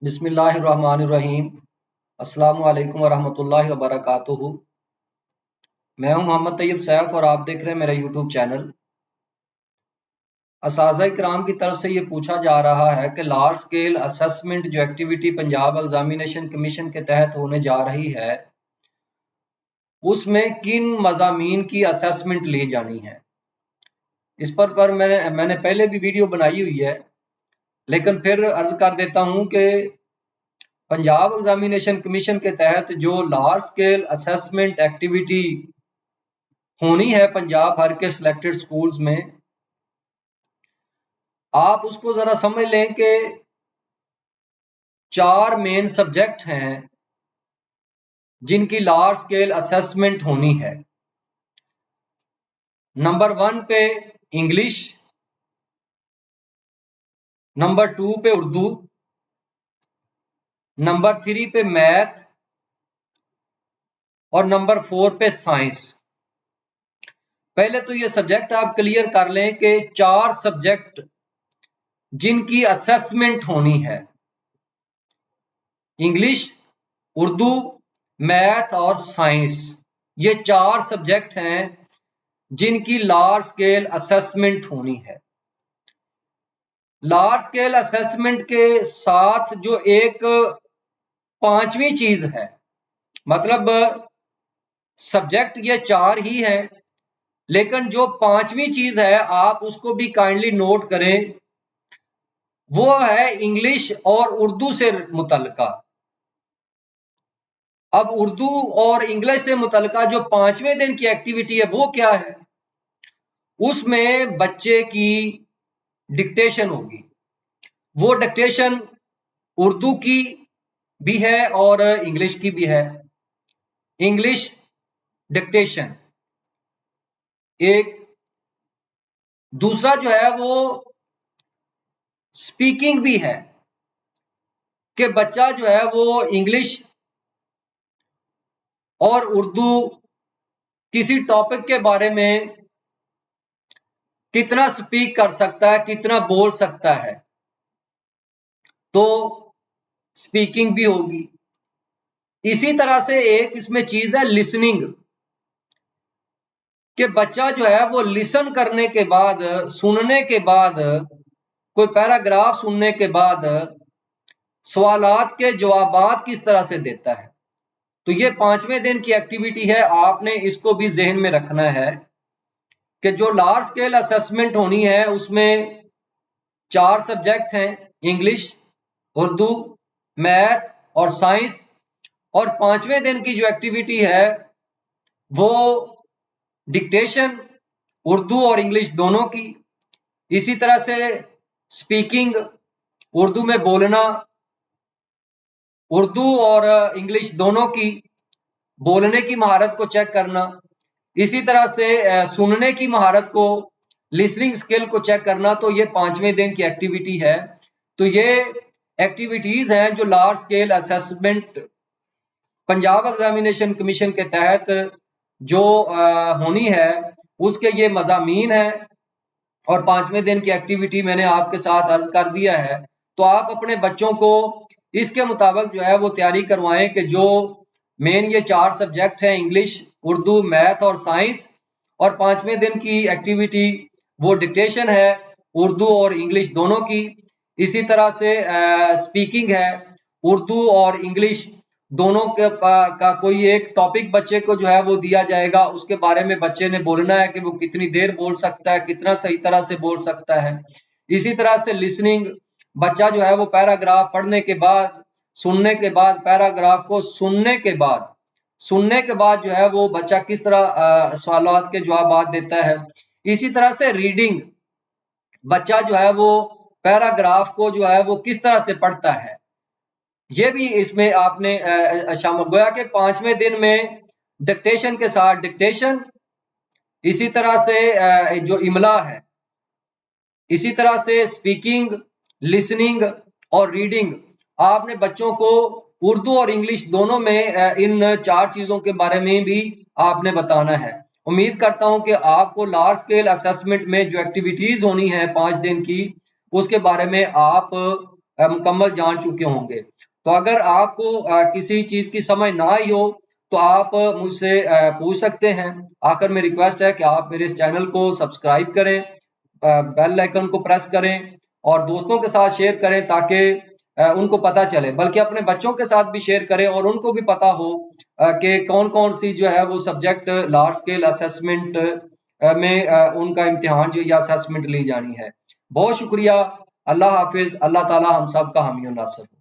बिस्मिल्लाहिर्रहमानिर्रहीम। अस्सलामु अलैकुम वरहमतुल्लाहि वबरकातुहू। मैं हूं मोहम्मद तैयब सैफ और आप देख रहे हैं मेरा यूट्यूब चैनल। असातिज़ा इकराम की तरफ से ये पूछा जा रहा है कि लार्ज स्केल असेसमेंट जो एक्टिविटी पंजाब एग्जामिनेशन कमीशन के तहत होने जा रही है उसमें किन मज़ामीन की असेसमेंट ली जानी है। इस पर मैंने पहले भी वीडियो बनाई हुई है, लेकिन फिर अर्ज कर देता हूं कि पंजाब एग्जामिनेशन कमीशन के तहत जो लार्ज स्केल असेसमेंट एक्टिविटी होनी है पंजाब भर के सिलेक्टेड स्कूल्स में, आप उसको जरा समझ लें कि 4 मेन सब्जेक्ट हैं जिनकी लार्ज स्केल असेसमेंट होनी है। नंबर 1 पे इंग्लिश, नंबर 2 पे उर्दू, नंबर 3 पे मैथ और नंबर 4 पे साइंस। पहले तो ये सब्जेक्ट आप क्लियर कर लें कि 4 सब्जेक्ट जिनकी असेसमेंट होनी है, इंग्लिश, उर्दू, मैथ और साइंस, ये 4 सब्जेक्ट हैं जिनकी लार्ज स्केल असेसमेंट होनी है। लार्ज स्केल असेसमेंट के साथ जो एक 5वीं चीज है, मतलब सब्जेक्ट ये 4 ही है, लेकिन जो 5वीं चीज है आप उसको भी काइंडली नोट करें, वो है इंग्लिश और उर्दू से मुतल्लिका। अब उर्दू और इंग्लिश से मुतल्लिका जो 5वें दिन की एक्टिविटी है वो क्या है? उसमें बच्चे की डिक्टेशन होगी। वो डिक्टेशन उर्दू की भी है और इंग्लिश की भी है। इंग्लिश डिक्टेशन एक, दूसरा जो है वो स्पीकिंग भी है कि बच्चा जो है वो इंग्लिश और उर्दू किसी टॉपिक के बारे में कितना स्पीक कर सकता है, कितना बोल सकता है, तो स्पीकिंग भी होगी। इसी तरह से एक इसमें चीज है लिसनिंग, कि बच्चा जो है वो लिसन करने के बाद, सुनने के बाद, कोई पैराग्राफ सुनने के बाद सवालात के जवाबात किस तरह से देता है। तो ये 5वें दिन की एक्टिविटी है, आपने इसको भी जहन में रखना है कि जो लार्ज स्केल असेसमेंट होनी है उसमें 4 सब्जेक्ट हैं, इंग्लिश, उर्दू, मैथ और साइंस, और 5वें दिन की जो एक्टिविटी है वो डिक्टेशन, उर्दू और इंग्लिश दोनों की। इसी तरह से स्पीकिंग, उर्दू में बोलना, उर्दू और इंग्लिश दोनों की बोलने की महारत को चेक करना। इसी तरह से सुनने की महारत को, लिसनिंग स्किल को चेक करना। तो ये 5वें दिन की एक्टिविटी है। तो ये एक्टिविटीज हैं जो large scale assessment Punjab examination commission के तहत जो होनी है उसके ये मज़ामीन है, और 5वें दिन की एक्टिविटी मैंने आपके साथ अर्ज कर दिया है। तो आप अपने बच्चों को इसके मुताबिक जो है वो तैयारी करवाएं कि जो मेन ये 4 सब्जेक्ट हैं, इंग्लिश, उर्दू, मैथ और साइंस, और 5वें दिन की एक्टिविटी वो डिक्टेशन है, उर्दू और इंग्लिश दोनों की। इसी तरह से स्पीकिंग है, उर्दू और इंग्लिश दोनों का कोई एक टॉपिक बच्चे को जो है वो दिया जाएगा, उसके बारे में बच्चे ने बोलना है कि वो कितनी देर बोल सकता है, कितना सही तरह से बोल सकता है। इसी तरह से लिसनिंग, बच्चा जो है वो पैराग्राफ पढ़ने के बाद, सुनने के बाद, पैराग्राफ को सुनने के बाद जो है वो बच्चा किस तरह सवालात के जवाब देता है। इसी तरह से रीडिंग, बच्चा जो है वो पैराग्राफ को जो है वो किस तरह से पढ़ता है, ये भी इसमें आपने शामिल गोया कि 5वें दिन में डिक्टेशन के साथ डिक्टेशन, इसी तरह से जो इमला है, इसी तरह से स्पीकिंग, लिसनिंग और रीडिंग, आपने बच्चों को उर्दू और इंग्लिश दोनों में इन 4 चीजों के बारे में भी आपने बताना है। उम्मीद करता हूं कि आपको लार्ज स्केल असेसमेंट में जो एक्टिविटीज होनी है 5 दिन की, उसके बारे में आप मुकम्मल जान चुके होंगे। तो अगर आपको किसी चीज की समझ ना आई हो तो आप मुझसे पूछ सकते हैं। आखिर में रिक्वेस्ट है कि आप मेरे इस चैनल को सब्सक्राइब करें, बेल आइकन को प्रेस करें और दोस्तों के साथ शेयर करें ताकि उनको पता चले, बल्कि अपने बच्चों के साथ भी शेयर करें और उनको भी पता हो कि कौन कौन सी जो है वो सब्जेक्ट लार्ज स्केल असेसमेंट में उनका इम्तिहान जो या असेसमेंट ली जानी है। बहुत शुक्रिया। अल्लाह हाफिज। अल्लाह ताला हम सब का हामी और नासर हो।